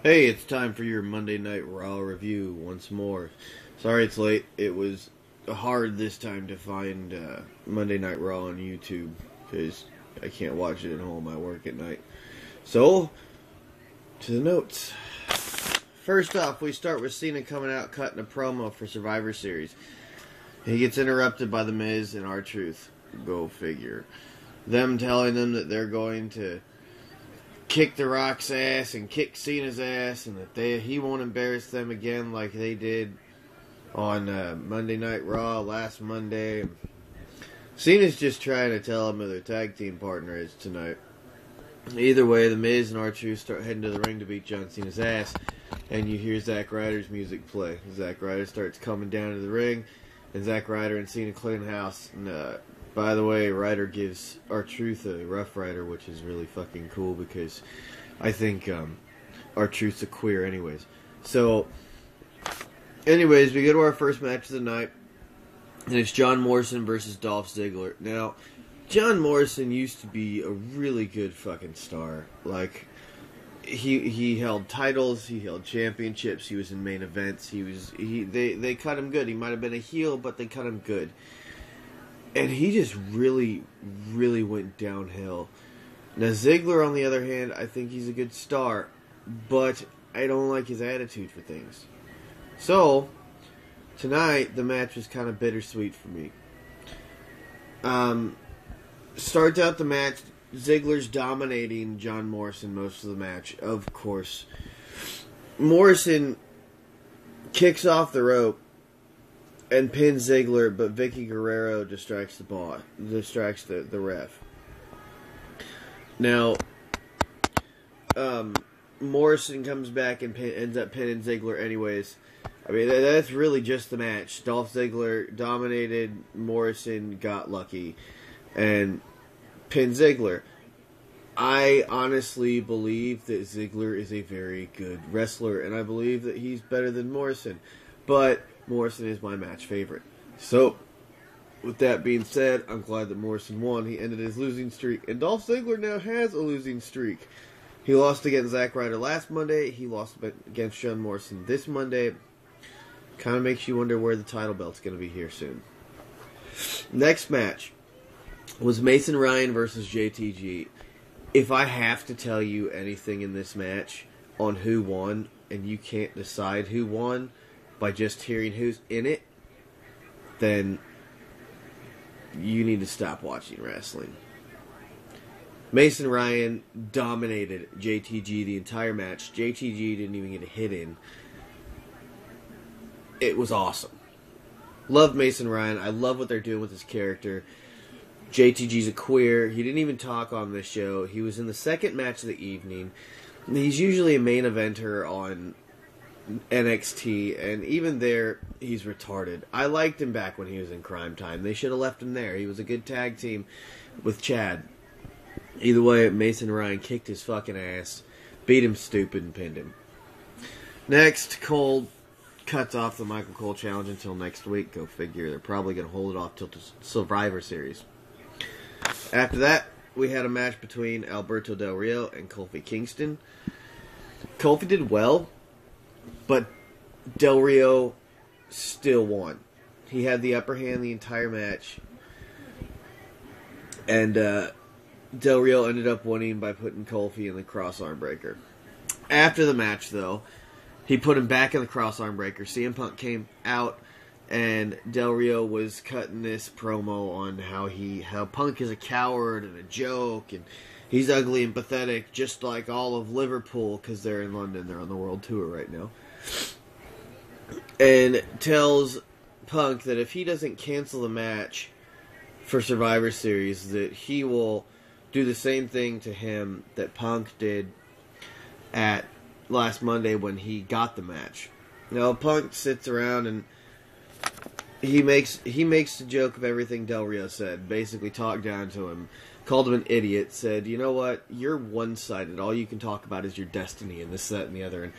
Hey, it's time for your Monday Night Raw review once more. Sorry it's late. It was hard this time to find Monday Night Raw on YouTube because I can't watch it at home. I work at night. So, to the notes. First off, we start with Cena coming out cutting a promo for Survivor Series. He gets interrupted by The Miz and R-Truth. Go figure. Them telling them that they're going to kick The Rock's ass and kick Cena's ass, and that he won't embarrass them again like they did on Monday Night Raw last Monday. Cena's just trying to tell them who their tag team partner is tonight. Either way, The Miz and R-Truth start heading to the ring to beat John Cena's ass, and you hear Zack Ryder's music play. Zack Ryder starts coming down to the ring, and Zack Ryder and Cena clear the house. And by the way, Ryder gives R-Truth a Rough Rider, which is really fucking cool because I think R-Truth's a queer anyways. So, anyways, we go to our first match of the night, and it's John Morrison versus Dolph Ziggler. Now, John Morrison used to be a really good fucking star. Like, he held titles, he held championships, he was in main events, they cut him good. He might have been a heel, but they cut him good. And he just really, really went downhill. Now, Ziggler, on the other hand, I think he's a good star, but I don't like his attitude for things. So, tonight, the match was kind of bittersweet for me. Starts out the match, Ziggler's dominating John Morrison most of the match, of course. Morrison kicks off the rope and pins Ziggler, but Vicky Guerrero distracts the ref. Now, Morrison comes back and ends up pinning Ziggler anyways. I mean, that's really just the match. Dolph Ziggler dominated, Morrison got lucky, and pinned Ziggler. I honestly believe that Ziggler is a very good wrestler, and I believe that he's better than Morrison. But Morrison is my match favorite. So, with that being said, I'm glad that Morrison won. He ended his losing streak, and Dolph Ziggler now has a losing streak. He lost against Zack Ryder last Monday. He lost against John Morrison this Monday. Kind of makes you wonder where the title belt's going to be here soon. Next match was Mason Ryan versus JTG. If I have to tell you anything in this match on who won, and you can't decide who won by just hearing who's in it, then you need to stop watching wrestling. Mason Ryan dominated JTG the entire match. JTG didn't even get a hit in. It was awesome. Love Mason Ryan. I love what they're doing with his character. JTG's a queer. He didn't even talk on this show. He was in the second match of the evening. He's usually a main eventer on NXT, and even there, he's retarded. I liked him back when he was in Crime Time. They should have left him there. He was a good tag team with Chad. Either way, Mason Ryan kicked his fucking ass, beat him stupid, and pinned him. Next, Cole cuts off the Michael Cole challenge until next week. Go figure. They're probably going to hold it off till the Survivor Series. After that, we had a match between Alberto Del Rio and Kofi Kingston. Kofi did well, but Del Rio still won. He had the upper hand the entire match, and Del Rio ended up winning by putting Kofi in the cross-arm breaker. After the match, though, he put him back in the cross-arm breaker. CM Punk came out, and Del Rio was cutting this promo on how Punk is a coward and a joke, and he's ugly and pathetic, just like all of Liverpool, because they're in London. They're on the world tour right now. And tells Punk that if he doesn't cancel the match for Survivor Series, that he will do the same thing to him that Punk did at last Monday when he got the match. Now, Punk sits around and he makes the joke of everything Del Rio said. Basically talked down to him, called him an idiot, said, you know what, you're one-sided. All you can talk about is your destiny and this, that, and the other. And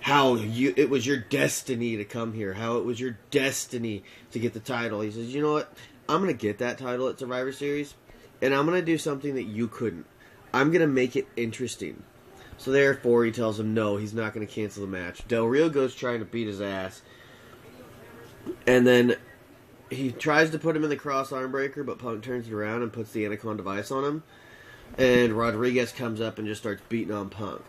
how it was your destiny to come here. How it was your destiny to get the title. He says, you know what, I'm going to get that title at Survivor Series, and I'm going to do something that you couldn't. I'm going to make it interesting. So therefore, he tells him no, he's not going to cancel the match. Del Rio goes trying to beat his ass. And then he tries to put him in the cross arm breaker, but Punk turns it around and puts the Anaconda Vice on him. And Rodriguez comes up and just starts beating on Punk.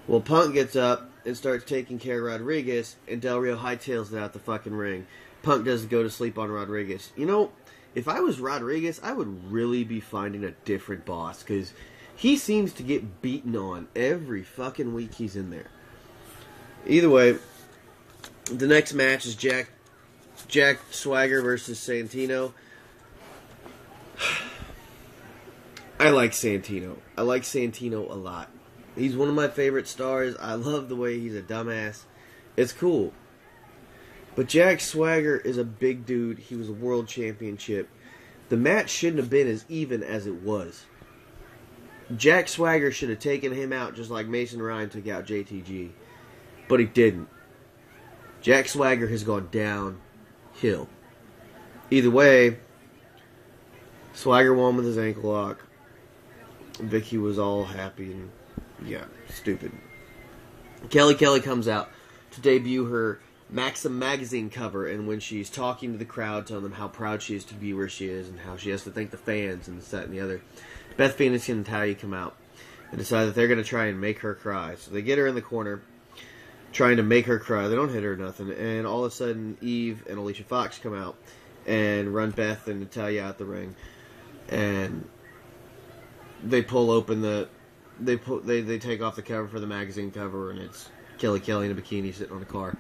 Well, Punk gets up and starts taking care of Rodriguez, and Del Rio hightails it out the fucking ring. Punk doesn't go to sleep on Rodriguez. You know, if I was Rodriguez, I would really be finding a different boss, because he seems to get beaten on every fucking week he's in there. Either way, the next match is Jack Swagger versus Santino. I like Santino. I like Santino a lot. He's one of my favorite stars. I love the way he's a dumbass. It's cool. But Jack Swagger is a big dude. He was a world championship. The match shouldn't have been as even as it was. Jack Swagger should have taken him out just like Mason Ryan took out JTG. But he didn't. Jack Swagger has gone downhill. Either way, Swagger won with his ankle lock. Vicky was all happy and, yeah, stupid. Kelly comes out to debut her Maxim magazine cover, and when she's talking to the crowd, telling them how proud she is to be where she is and how she has to thank the fans and this, that, and the other, Beth Phoenix and Natalya come out and decide that they're going to try and make her cry. So they get her in the corner, trying to make her cry. They don't hit her or nothing, and all of a sudden Eve and Alicia Fox come out and run Beth and Natalya out the ring, and they pull open they take off the cover for the magazine cover, and it's Kelly in a bikini sitting on a car.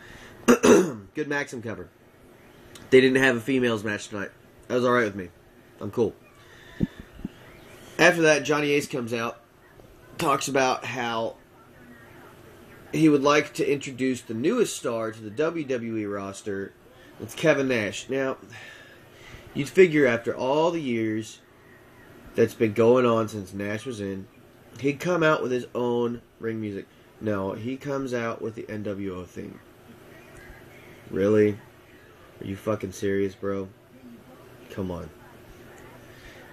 Good Maxim cover. They didn't have a females match tonight. That was alright with me. I'm cool. After that, Johnny Ace comes out, talks about how he would like to introduce the newest star to the WWE roster. It's Kevin Nash. Now, you'd figure after all the years that's been going on since Nash was in, he'd come out with his own ring music. No, he comes out with the NWO theme. Really? Are you fucking serious, bro? Come on.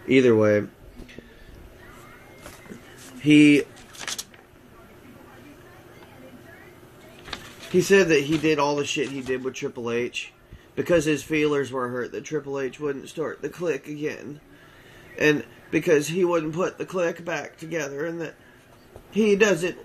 Either way, he said that he did all the shit he did with Triple H because his feelers were hurt that Triple H wouldn't start the Click again. And because he wouldn't put the Click back together, and that he doesn't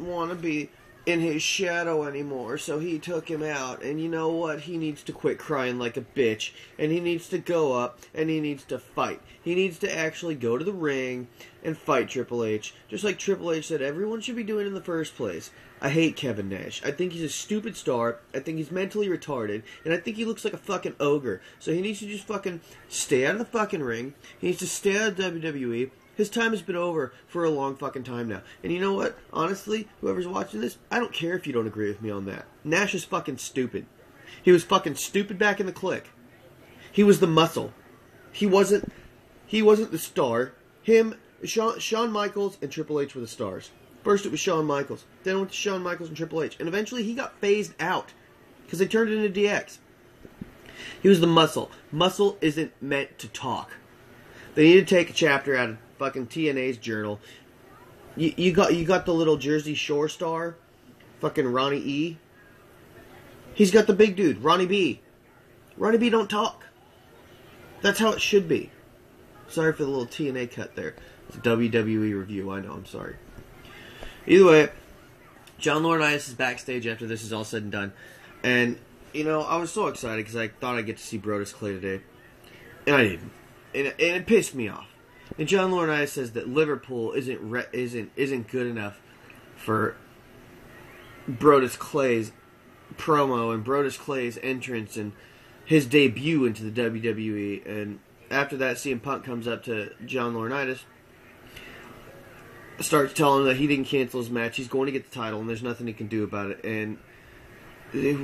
want to be in his shadow anymore, so he took him out. And you know what? He needs to quit crying like a bitch, and he needs to go up, and he needs to fight. He needs to actually go to the ring and fight Triple H, just like Triple H said everyone should be doing in the first place. I hate Kevin Nash. I think he's a stupid star. I think he's mentally retarded, and I think he looks like a fucking ogre. So he needs to just fucking stay out of the fucking ring. He needs to stay out of WWE. His time has been over for a long fucking time now. And you know what? Honestly, whoever's watching this, I don't care if you don't agree with me on that. Nash is fucking stupid. He was fucking stupid back in the Click. He was the muscle. He wasn't the star. Him, Shawn Michaels, and Triple H were the stars. First it was Shawn Michaels. Then it went to Shawn Michaels and Triple H. And eventually he got phased out because they turned it into DX. He was the muscle. Muscle isn't meant to talk. They need to take a chapter out of fucking TNA's journal. You got the little Jersey Shore star, fucking Ronnie E. He's got the big dude, Ronnie B. Ronnie B don't talk. That's how it should be. Sorry for the little TNA cut there. It's a WWE review, I know, I'm sorry. Either way, John Laurinaitis is backstage after this is all said and done. And, you know, I was so excited because I thought I'd get to see Brodus Clay today. And I didn't. And it pissed me off. And John Laurinaitis says that Liverpool isn't good enough for Brodus Clay's promo and Brodus Clay's entrance and his debut into the WWE. And after that, CM Punk comes up to John Laurinaitis, starts telling him that he didn't cancel his match. He's going to get the title, and there's nothing he can do about it. And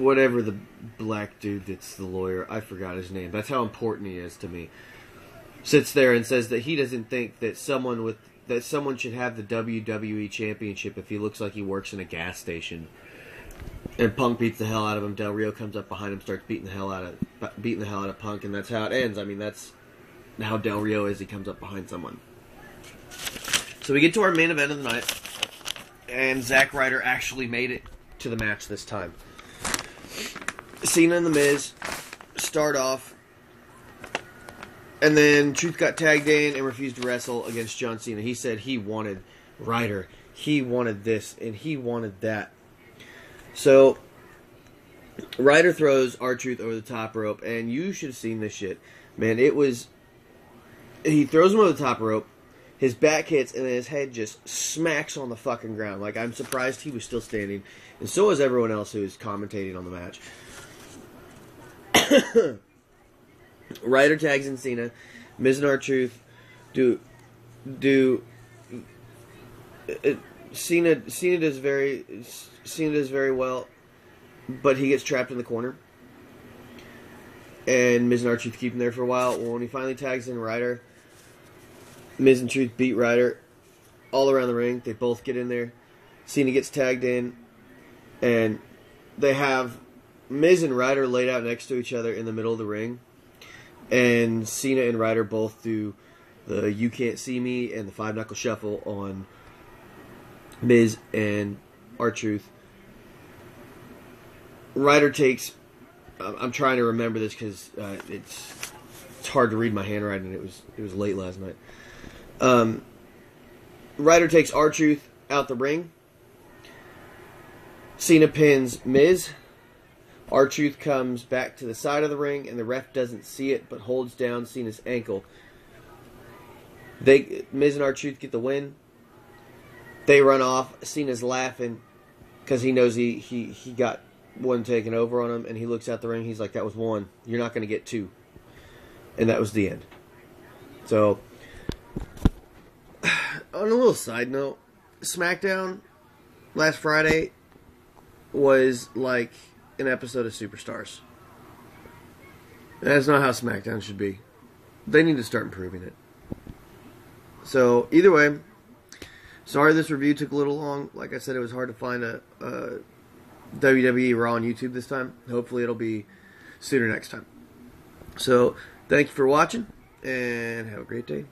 whatever the black dude that's the lawyer, I forgot his name. That's how important he is to me. Sits there and says that he doesn't think that someone should have the WWE Championship if he looks like he works in a gas station. And Punk beats the hell out of him. Del Rio comes up behind him, starts beating the hell out of Punk, and that's how it ends. I mean, that's how Del Rio is. He comes up behind someone. So we get to our main event of the night, and Zack Ryder actually made it to the match this time. Cena and The Miz start off, and then Truth got tagged in and refused to wrestle against John Cena. He said he wanted Ryder, he wanted this, and he wanted that. So Ryder throws R-Truth over the top rope, and you should have seen this shit. Man, it was... He throws him over the top rope, his back hits, and then his head just smacks on the fucking ground. Like, I'm surprised he was still standing, and so was everyone else who was commentating on the match. Ryder tags in Cena. Miz and R-Truth Cena does very well, but he gets trapped in the corner, and Miz and R-Truth keep him there for a while. Well, when he finally tags in Ryder, Miz and Truth beat Ryder all around the ring. They both get in there. Cena gets tagged in, and they have Miz and Ryder laid out next to each other in the middle of the ring, and Cena and Ryder both do the "You Can't See Me" and the 5-knuckle shuffle on Miz and R-Truth. Ryder takes... I'm trying to remember this because it's hard to read my handwriting. It was late last night. Ryder takes R-Truth out the ring. Cena pins Miz. R-Truth comes back to the side of the ring, and the ref doesn't see it, but holds down Cena's ankle. Miz and R-Truth get the win. They run off. Cena's laughing because he knows he got one taken over on him, and he looks out the ring. He's like, that was one. You're not going to get two. And that was the end. So, on a little side note, SmackDown last Friday was like an episode of Superstars. That's not how SmackDown should be. They need to start improving it. So, either way, sorry this review took a little long. Like I said, it was hard to find a WWE RAW on YouTube this time. Hopefully it'll be sooner next time. So, thank you for watching, and have a great day.